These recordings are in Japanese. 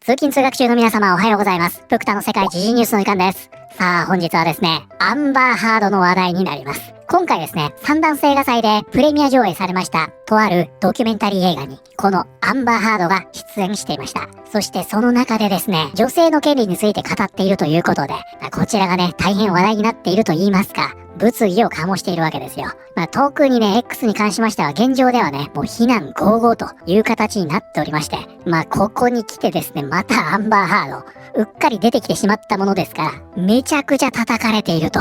通勤通学中の皆様おはようございます。福田の世界時事ニュースの時間です。さあ本日はですね、アンバーハードの話題になります。今回ですね、三段性映画祭でプレミア上映されましたとあるドキュメンタリー映画にこのアンバーハードが出演していました。そしてその中でですね、女性の権利について語っているということで、こちらがね、大変話題になっていると言いますか、物議を醸しているわけですよ。特にね、X に関しましては現状ではね、もう非難合々という形になっておりまして、ここに来てですね、またアンバーハード、うっかり出てきてしまったものですから、めちゃくちゃ叩かれていると、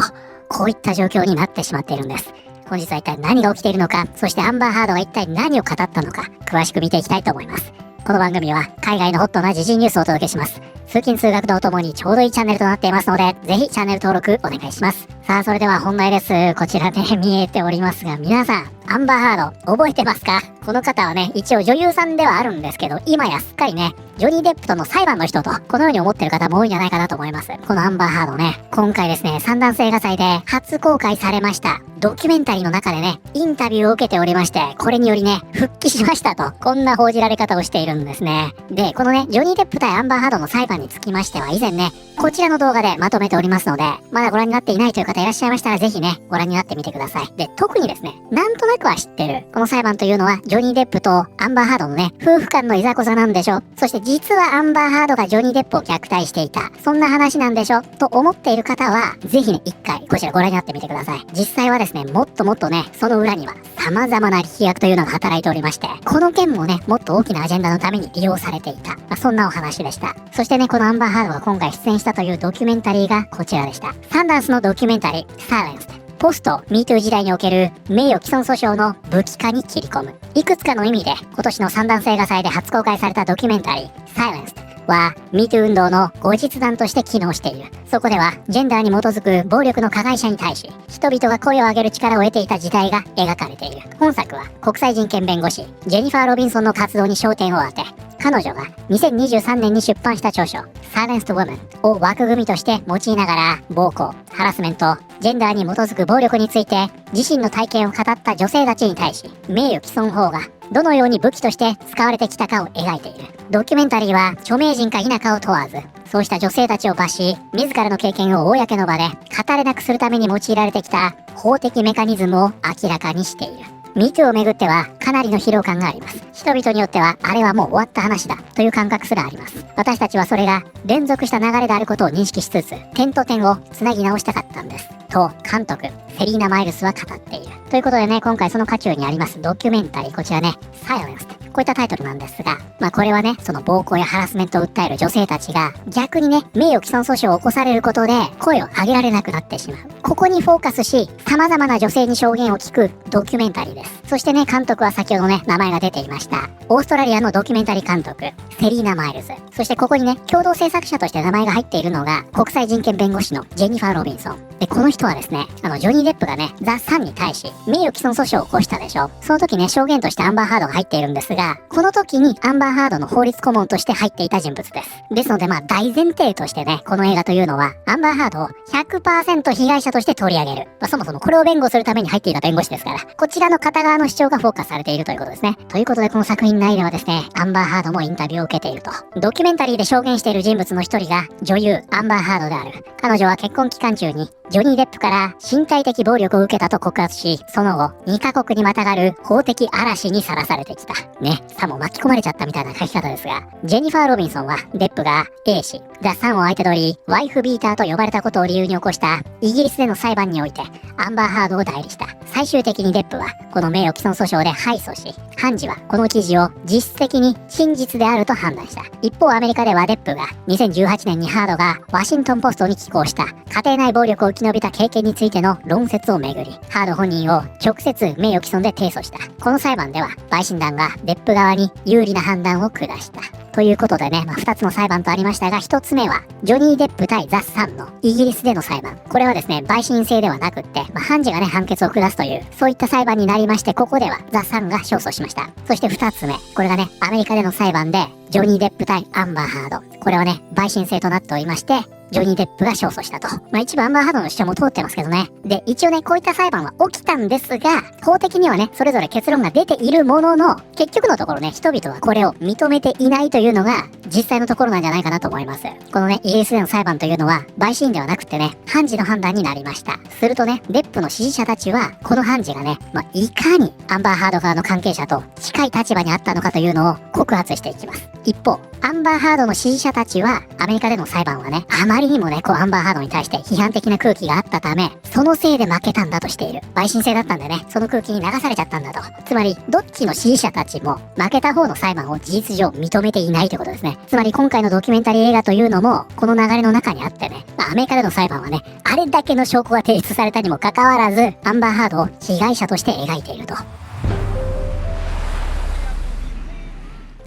こういった状況になってしまっているんです。本日は一体何が起きているのか、そしてアンバーハードが一体何を語ったのか、詳しく見ていきたいと思います。この番組は海外のホットな時事ニュースをお届けします。通勤通学のお供にちょうどいいチャンネルとなっていますので、ぜひチャンネル登録お願いします。さあ、それでは本題です。こちらね、見えておりますが、皆さん、アンバーハード、覚えてますか？この方はね、一応女優さんではあるんですけど、今やすっかりね、ジョニー・デップとの裁判の人と、このように思ってる方も多いんじゃないかなと思います。このアンバーハードね、今回ですね、三段性映画祭で初公開されました、ドキュメンタリーの中でね、インタビューを受けておりまして、これによりね、復帰しましたと、こんな報じられ方をしているんですね。で、このね、ジョニー・デップ対アンバーハードの裁判につきましては、以前ね、こちらの動画でまとめておりますので、まだご覧になっていないという方いらっしゃいましたら、ぜひね、ご覧になってみてください。で、特にですね、なんとなくは知ってる。この裁判というのは、ジョニー・デップとアンバーハードのね、夫婦間のいざこざなんでしょ。そして実はアンバーハードがジョニー・デップを虐待していた。そんな話なんでしょと思っている方は、ぜひね、一回、こちらご覧になってみてください。実際はですね、もっともっとね、その裏には、様々な力学というのが働いておりまして、この件もね、もっと大きなアジェンダのために利用されていた。そんなお話でした。そしてね、このアンバーハードが今回出演したというドキュメンタリーがこちらでした。サンダースのドキュメンタリー、サイレンス。ポスト MeToo 時代における名誉毀損訴訟の武器化に切り込む。いくつかの意味で今年の三段性映画祭で初公開されたドキュメンタリー Silence は MeToo 運動の後日談として機能している。そこではジェンダーに基づく暴力の加害者に対し人々が声を上げる力を得ていた時代が描かれている。本作は国際人権弁護士ジェニファー・ロビンソンの活動に焦点を当て、彼女が2023年に出版した著書 Silenced Women を枠組みとして用いながら、暴行、ハラスメント、ジェンダーに基づく暴力について自身の体験を語った女性たちに対し、名誉毀損法がどのように武器として使われてきたかを描いている。ドキュメンタリーは著名人か否かを問わず、そうした女性たちを罰し、自らの経験を公の場で語れなくするために用いられてきた法的メカニズムを明らかにしている。MeToo をめぐってはかなりの疲労感があります。人々によってはあれはもう終わった話だという感覚すらあります。私たちはそれが連続した流れであることを認識しつつ、点と点をつなぎ直したかったんですと監督セリーナ・マイルスは語っている。ということでね、今回その渦中にありますドキュメンタリー、こちらね、Silence、こういったタイトルなんですが、これはね、その暴行やハラスメントを訴える女性たちが逆にね、名誉毀損訴訟を起こされることで声を上げられなくなってしまう。ここにフォーカスし、様々な女性に証言を聞くドキュメンタリーです。そしてね、監督は先ほどね、名前が出ていました。オーストラリアのドキュメンタリー監督、セリーナ・マイルズ。そしてここにね、共同制作者として名前が入っているのが、国際人権弁護士のジェニファー・ロビンソン。で、この人はですね、ジョニー・デップがね、ザ・サンに対し、名誉毀損訴訟を起こしたでしょ。その時ね、証言としてアンバーハードが入っているんですが、この時にアンバーハードの法律顧問として入っていた人物です。ですので大前提としてね、この映画というのは、アンバーハードを 100% 被害者として取り上げる。そもそもこれを弁護するために入っていた弁護士ですから、こちらの片側の主張がフォーカスされているということですね。ということでこの作品内ではですね、アンバーハードもインタビューを受けていると。ドキュメンタリーで証言している人物の一人が女優アンバーハードである。彼女は結婚期間中にジョニー・デップから身体的暴力を受けたと告発し、その後2カ国にまたがる法的嵐にさらされてきた。ね、さも巻き込まれちゃったみたいな書き方ですが、ジェニファー・ロビンソンはデップが A 氏、ザ・サンを相手取り、ワイフビーターと呼ばれたことを理由に起こしたイギリスでの裁判においてアンバーハードを代理した。最終的にデップはこの名誉毀損訴訟で敗訴し、判事はこの記事を実質的に真実であると判断した。一方アメリカではデップが2018年にハードがワシントンポストに寄稿した家庭内暴力を生き延びた経験についての論説をめぐり、ハード本人を直接名誉毀損で提訴した。この裁判では陪審団がデップ側に有利な判断を下した。ということでね、2つの裁判とありましたが、1つ目はジョニー・デップ対ザ・サンのイギリスでの裁判。これはですね、陪審制ではなくって、判事がね、判決を下すという、そういった裁判になりまして、ここではザ・サンが勝訴しました。そして2つ目、これがね、アメリカでの裁判で、ジョニー・デップ対アンバーハード。これはね、陪審制となっておりまして、ジョニー・デップが勝訴したと。一部アンバーハードの主張も通ってますけどね。で、一応ね、こういった裁判は起きたんですが、法的にはね、それぞれ結論が出ているものの、結局のところね、人々はこれを認めていないというのが、実際のところなんじゃないかなと思います。このね、イギリスでの裁判というのは、陪審ではなくてね、判事の判断になりました。するとね、デップの支持者たちは、この判事がね、いかにアンバーハード側の関係者と近い立場にあったのかというのを告発していきます。一方、アンバーハードの支持者たちは、アメリカでの裁判はね、あまりにもね、アンバーハードに対して批判的な空気があったため、そのせいで負けたんだとしている。陪審制だったんでね、その空気に流されちゃったんだと。つまり、どっちの支持者たちも、負けた方の裁判を事実上認めていないということですね。つまり、今回のドキュメンタリー映画というのも、この流れの中にあってね、アメリカでの裁判はね、あれだけの証拠が提出されたにもかかわらず、アンバーハードを被害者として描いていると。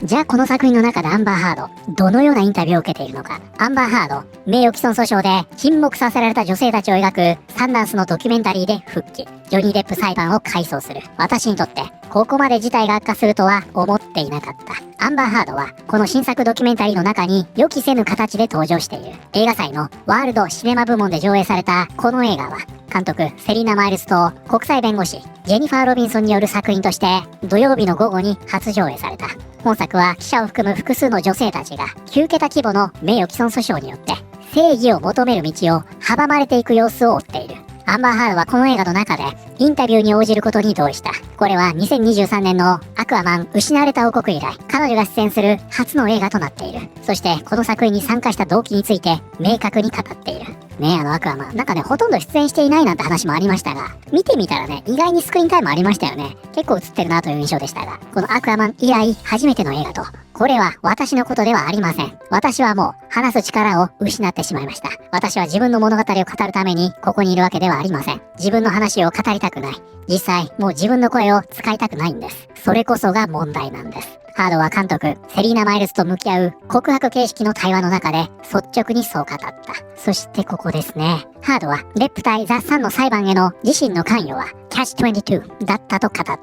じゃあこの作品の中でアンバーハード、どのようなインタビューを受けているのか。アンバーハード、名誉毀損訴訟で沈黙させられた女性たちを描くサンダンスのドキュメンタリーで復帰。ジョニー・デップ裁判を回想する。私にとって、ここまで事態が悪化するとは思っていなかった。アンバーハードは、この新作ドキュメンタリーの中に予期せぬ形で登場している。映画祭のワールドシネマ部門で上映されたこの映画は、監督セリーナ・マイルスと国際弁護士ジェニファー・ロビンソンによる作品として土曜日の午後に初上映された。本作は記者を含む複数の女性たちが9桁規模の名誉毀損訴訟によって正義を求める道を阻まれていく様子を追っている。アンバーハードはこの映画の中でインタビューに応じることに同意した。これは2023年のアクアマン失われた王国以来、彼女が出演する初の映画となっている。そしてこの作品に参加した動機について明確に語っている。ねえ、アクアマン。なんかね、ほとんど出演していないなんて話もありましたが、見てみたらね、意外にスクリーンタイムありましたよね。結構映ってるなという印象でしたが、このアクアマン以来初めての映画と、これは私のことではありません。私はもう話す力を失ってしまいました。私は自分の物語を語るためにここにいるわけではありません。自分の話を語りたくない。実際、もう自分の声を使いたくないんです。それこそが問題なんです。ハードは監督、セリーナ・マイルスと向き合う告白形式の対話の中で率直にそう語った。そしてここですね。ハードはデップ対ザ・サンの裁判への自身の関与はキャッチ22だったと語った。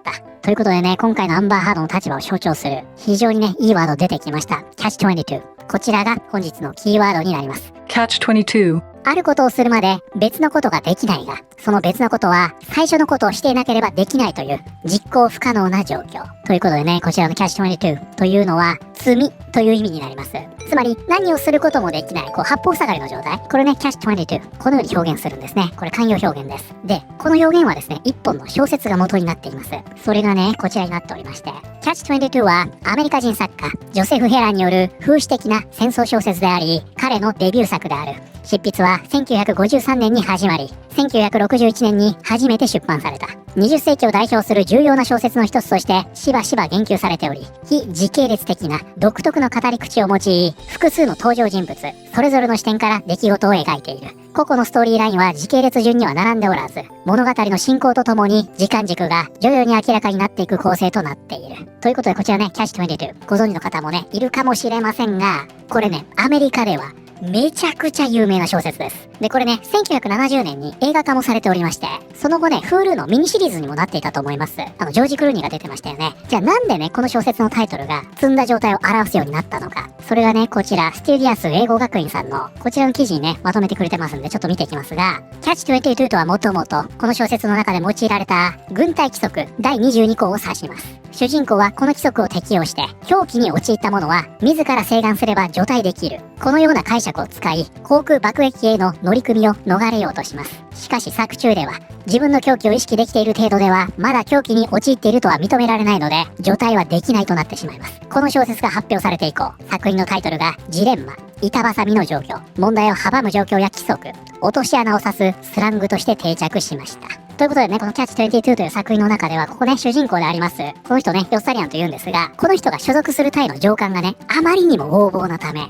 ということでね、今回のアンバーハードの立場を象徴する非常にね、いいワード出てきました。キャッチ22。こちらが本日のキーワードになります。Catch 22. あることをするまで別のことができないが、その別のことは最初のことをしていなければできないという実行不可能な状況。ということでね、こちらの Catch 22というのは罪という意味になります。つまり何をすることもできない、八方塞がりの状態。これね、Catch 22。このように表現するんですね。これ慣用表現です。で、この表現はですね、一本の小説が元になっています。それがね、こちらになっておりまして、Catch 22はアメリカ人作家、ジョセフ・ヘラーによる風刺的な戦争小説であり、彼のデビュー作である。執筆は1953年に始まり、1961年に初めて出版された。20世紀を代表する重要な小説の一つとしてしばしば言及されており、非時系列的な独特の語り口を用い、複数の登場人物、それぞれの視点から出来事を描いている。個々のストーリーラインは時系列順には並んでおらず、物語の進行とともに時間軸が徐々に明らかになっていく構成となっている。ということでこちらね、Catch 22。ご存知の方もね、いるかもしれませんが、これね、アメリカではめちゃくちゃ有名な小説です。で、これね、1970年に映画化もされておりまして、その後ね、Hulu のミニシリーズにもなっていたと思います。ジョージ・クルーニーが出てましたよね。じゃあなんでね、この小説のタイトルが積んだ状態を表すようになったのか。それがね、こちら、ステュディアス英語学院さんの、こちらの記事にね、まとめてくれてますんで、ちょっと見ていきますが、Catch 22とはもともと、この小説の中で用いられた、軍隊規則第22項を指します。主人公はこの規則を適用して、狂気に陥った者は、自ら請願すれば除隊できる。このような解釈を使い、航空爆撃機への乗り組みを逃れようとします。しかし作中では、自分の狂気を意識できている程度では、まだ狂気に陥っているとは認められないので、除隊はできないとなってしまいます。この小説が発表されて以降、作品のタイトルが、ジレンマ、板挟みの状況、問題を阻む状況や規則、落とし穴を指すスラングとして定着しました。ということでね、この Catch 22という作品の中では、ここね、主人公であります。この人ね、ヨッサリアンと言うんですが、この人が所属する隊の上官がね、あまりにも横暴なため、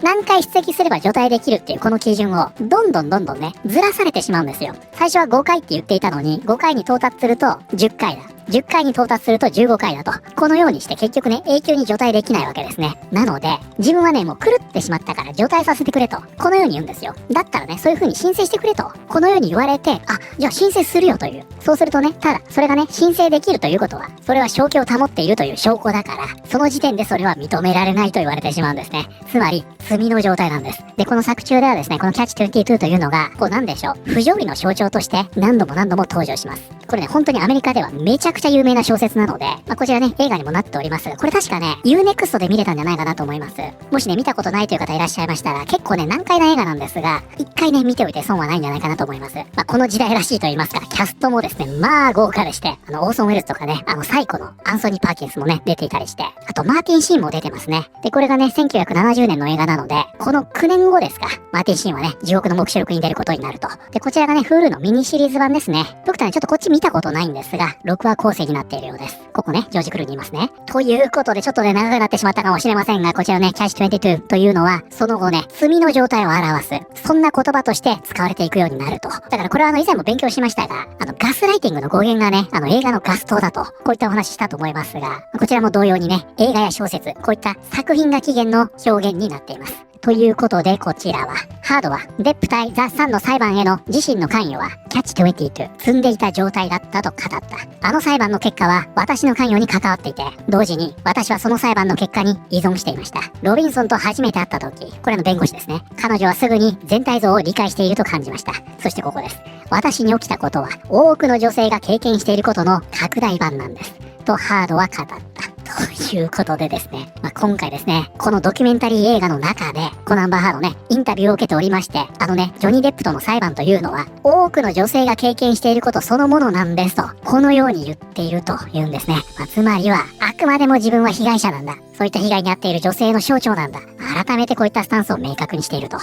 何回出席すれば除隊できるっていうこの基準を、どんどんね、ずらされてしまうんですよ。最初は5回って言っていたのに、5回に到達すると10回だ。10回に到達すると15回だと。このようにして結局ね、永久に除隊できないわけですね。なので、自分はね、もう狂ってしまったから除隊させてくれと。このように言うんですよ。だったらね、そういう風に申請してくれと。このように言われて、じゃあ申請するよという。そうするとね、ただ、それがね、申請できるということは、それは正気を保っているという証拠だから、その時点でそれは認められないと言われてしまうんですね。つまり、罪の状態なんです。で、この作中ではですね、このキャッチ22というのが、こうなんでしょう、不条理の象徴として何度も登場します。これね、本当にアメリカではめちゃくちゃ有名な小説なので、こちらね、映画にもなっております。これ確かね、UNEXT で見れたんじゃないかなと思います。もしね、見たことないという方いらっしゃいましたら、結構ね、難解な映画なんですが、一回ね、見ておいて損はないんじゃないかなと思います。この時代らしいと言いますか、キャストもですね、豪華でして、オーソン・ウェルズとかね、サイコのアンソニー・パーキンスもね、出ていたりして、あとマーティン・シーンも出てますね。で、これがね、1970年の映画なので、この9年後ですか、マーティン・シーンはね、地獄の黙示録に出ることになると。で、こちらがね、Hulu のミニシリーズ版ですね。僕たちちょっとこっち見たことないんですが、6話構成になっているようです。ここね、ジョージ・クルーにいますね。ということで、ちょっとね、長くなってしまったかもしれませんが、こちらね、キャッチ22というのは、その後ね、罪の状態を表す、そんな言葉として使われていくようになると。だからこれは以前も勉強しましたが、ガスライティングの語源がね、映画のガス灯だと、こういったお話したと思いますが、こちらも同様にね、映画や小説、こういった作品が起源の表現になっています。ということで、こちらは、ハードは、デップ対ザ・サンの裁判への自身の関与は、キャッチ22、積んでいた状態だったと語った。あの裁判の結果は、私の関与に関わっていて、同時に、私はその裁判の結果に依存していました。ロビンソンと初めて会った時、これの弁護士ですね。彼女はすぐに全体像を理解していると感じました。そしてここです。私に起きたことは、多くの女性が経験していることの拡大版なんです。とハードは語った。ということでですね、今回ですね、このドキュメンタリー映画の中で、このアンバーハードね、インタビューを受けておりまして、ジョニー・デップとの裁判というのは、多くの女性が経験していることそのものなんですと、このように言っているというんですね。つまりは、あくまでも自分は被害者なんだ。そういった被害に遭っている女性の象徴なんだ。改めてこういったスタンスを明確にしていると。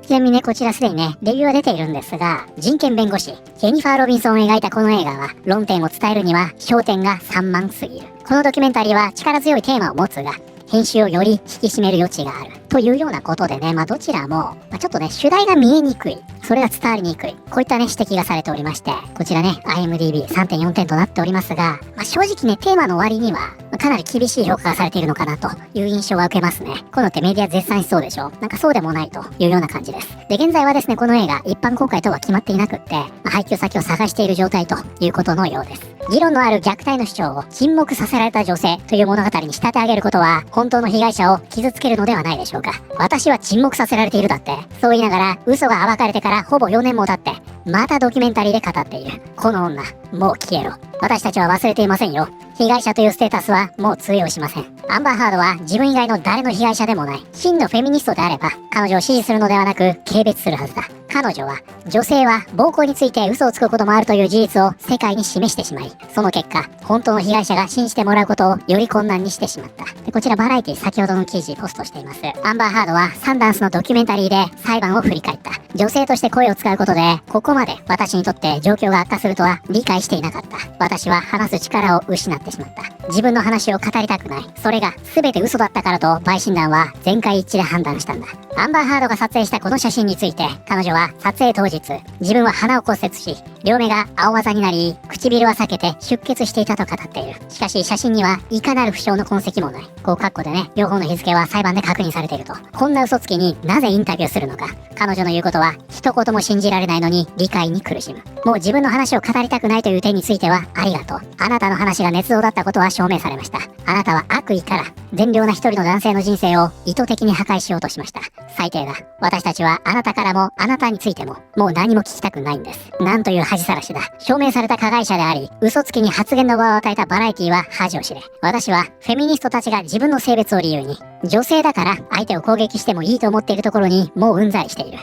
ちなみにね、こちらすでにね、レビューは出ているんですが、人権弁護士、ジェニファー・ロビンソンを描いたこの映画は、論点を伝えるには、焦点が散漫すぎる。このドキュメンタリーは力強いテーマを持つが、編集をより引き締める余地がある。というようなことでね、どちらも、ちょっとね、主題が見えにくい。それが伝わりにくい。こういったね、指摘がされておりまして、こちらね、IMDB3.4 点となっておりますが、正直ね、テーマの割には、かなり厳しい評価がされているのかなという印象は受けますね。こういうのってメディア絶賛しそうでしょ？そうでもないというような感じです。で、現在はですね、この映画、一般公開とは決まっていなくって、配給先を探している状態ということのようです。議論のある虐待の主張を沈黙させられた女性という物語に仕立て上げることは、本当の被害者を傷つけるのではないでしょうか。私は沈黙させられているだって。そう言いながら、嘘が暴かれてからほぼ4年も経って、またドキュメンタリーで語っている。この女、もう消えろ。私たちは忘れていませんよ。被害者というステータスはもう通用しません。アンバー・ハードは自分以外の誰の被害者でもない。真のフェミニストであれば、彼女を支持するのではなく、軽蔑するはずだ。彼女は、女性は暴行について嘘をつくこともあるという事実を世界に示してしまい、その結果、本当の被害者が信じてもらうことをより困難にしてしまった。で、こちらバラエティ先ほどの記事ポストしています。アンバー・ハードはサンダンスのドキュメンタリーで裁判を振り返った。女性として声を使うことで、ここまで私にとって状況が悪化するとは理解していなかった。私は話す力を失ってしまった。自分の話を語りたくない。それが全て嘘だったからと、陪審団は全会一致で判断したんだ。アンバー・ハードが撮影したこの写真について、彼女は撮影当日、自分は鼻を骨折し、両目が青あざになり、唇は裂けて出血していたと語っている。しかし写真にはいかなる負傷の痕跡もない。こうカッコでね、両方の日付は裁判で確認されていると。こんな嘘つきになぜインタビューするのか。彼女の言うことは一言も信じられないのに理解に苦しむ。もう自分の話を語りたくないという点についてはありがとう。あなたの話が捏造だったことは証明されました。あなたは悪意から善良な一人の男性の人生を意図的に破壊しようとしました。最低だ。私たちはあなたからもあなたについてももう何も聞きたくないんです。なんという恥さらしだ。証明された加害者であり、嘘つきに発言の場を与えたバラエティは恥を知れ。私はフェミニストたちが自分の性別を理由に女性だから相手を攻撃してもいいと思っているところにもううんざりしている。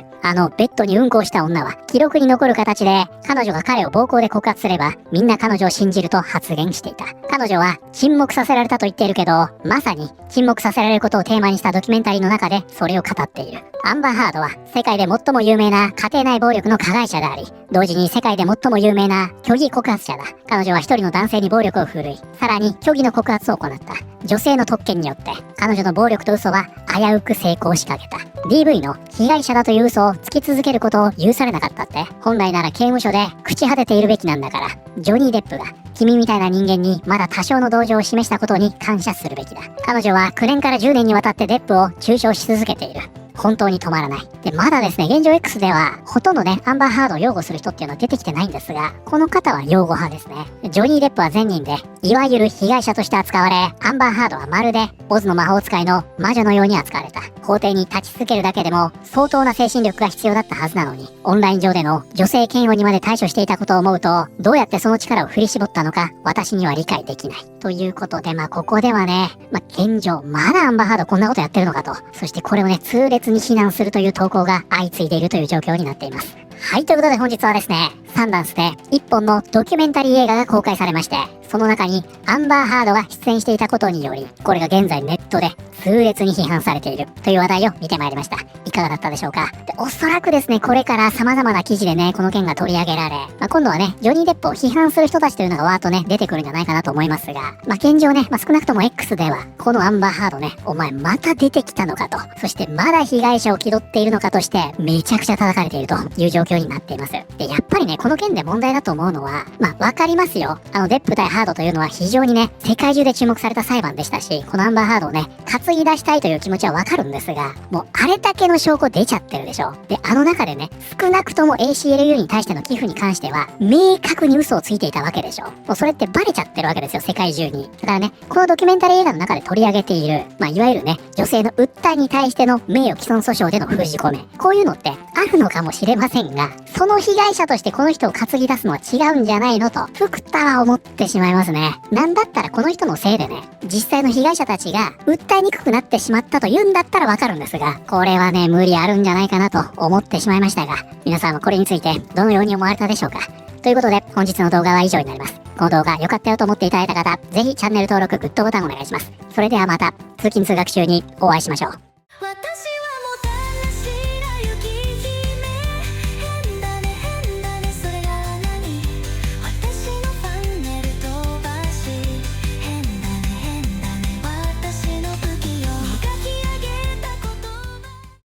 ベッドにうんこをした女は記録に残る形で彼女が彼を暴行で告発すればみんな彼女を信じると発言していた。彼女は沈黙させられたと言っているけど、まさに沈黙させられることをテーマにしたドキュメンタリーの中でそれを語っている。アンバー・ハードは世界で最も有名な家庭内暴力の加害者であり、同時に世界で最も有名な虚偽告発者だ。彼女は一人の男性に暴力を振るい、さらに虚偽の告発を行った。女性の特権によって彼女の暴力と嘘は危うく成功しかけた。DV の被害者だという嘘をつき続けることを許されなかったって。本来なら刑務所で朽ち果てているべきなんだから、ジョニー・デップが君みたいな人間にまだ多少の同情を示したことに感謝するべきだ。彼女は9年から10年にわたってデップを中傷し続けている。本当に止まらない。で、まだですね、現状 X では、ほとんどね、アンバーハードを擁護する人っていうのは出てきてないんですが、この方は擁護派ですね。ジョニー・デップは善人で、いわゆる被害者として扱われ、アンバーハードはまるで、オズの魔法使いの魔女のように扱われた。法廷に立ち続けるだけでも、相当な精神力が必要だったはずなのに、オンライン上での女性嫌悪にまで対処していたことを思うと、どうやってその力を振り絞ったのか、私には理解できない。ということで、ここではね、現状、まだアンバーハードこんなことやってるのかと、そしてこれをね、痛烈に非難するという投稿が相次いでいるという状況になっています。はい、ということで本日はですね、サンダンスで一本のドキュメンタリー映画が公開されまして、その中にアンバーハードが出演していたことにより、これが現在ネットで痛烈に批判されているという話題を見てまいりました。いかがだったでしょうか。で、おそらくですね、これから様々な記事でね、この件が取り上げられ、今度はね、ジョニー・デップを批判する人たちというのがわーっとね、出てくるんじゃないかなと思いますが、現状ね、少なくとも X では、このアンバーハードね、お前また出てきたのかと、そしてまだ被害者を気取っているのかとして、めちゃくちゃ叩かれているという状況になっています。で、やっぱりね、この件で問題だと思うのは、わかりますよ。デップ対ハードというのは非常にね、世界中で注目された裁判でしたし、このアンバーハードをね、担ぎ出したいという気持ちはわかるんですが、もうあれだけの証拠出ちゃってるでしょ。で、あの中でね、少なくとも ACLU に対しての寄付に関しては、明確に嘘をついていたわけでしょ。もうそれってバレちゃってるわけですよ、世界中に。だからね、このドキュメンタリー映画の中で取り上げている、いわゆるね、女性の訴えに対しての名誉毀損訴訟での封じ込め。こういうのってあるのかもしれませんが、その被害者としてこの人を担ぎ出すのは違うんじゃないのと、福田は思ってしまいますね。なんだったらこの人のせいでね、実際の被害者たちが訴えにくくなってしまったと言うんだったらわかるんですが、これはね、無理あるんじゃないかなと思ってしまいましたが、皆さんはこれについてどのように思われたでしょうか。ということで、本日の動画は以上になります。この動画良かったよと思っていただいた方、ぜひチャンネル登録、グッドボタンお願いします。それではまた、通勤通学中にお会いしましょう。